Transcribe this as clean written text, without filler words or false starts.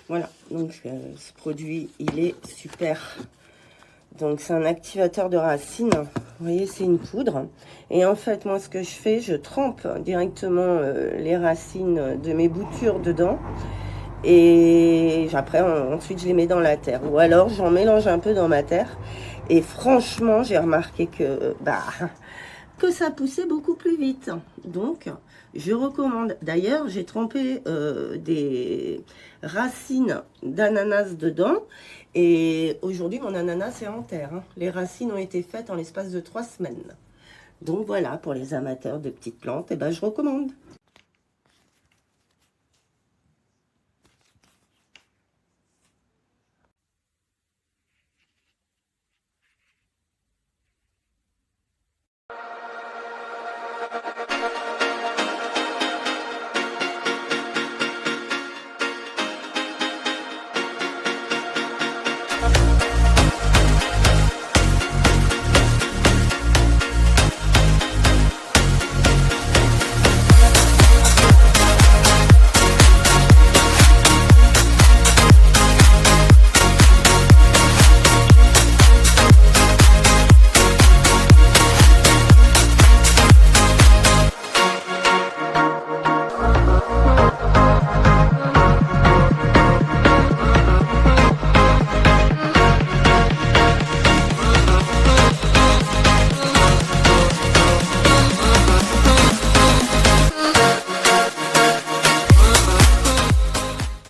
Voilà, donc ce produit, il est super. Donc c'est un activateur de racines. Vous voyez, c'est une poudre. Et en fait, moi, ce que je fais, je trempe directement les racines de mes boutures dedans. Et après, ensuite, je les mets dans la terre. Ou alors, j'en mélange un peu dans ma terre. Et franchement, j'ai remarqué que ça poussait beaucoup plus vite. Donc, je recommande. D'ailleurs, j'ai trempé des racines d'ananas dedans. Et aujourd'hui, mon ananas est en terre, hein. Les racines ont été faites en l'espace de 3 semaines. Donc voilà, pour les amateurs de petites plantes, eh ben, je recommande.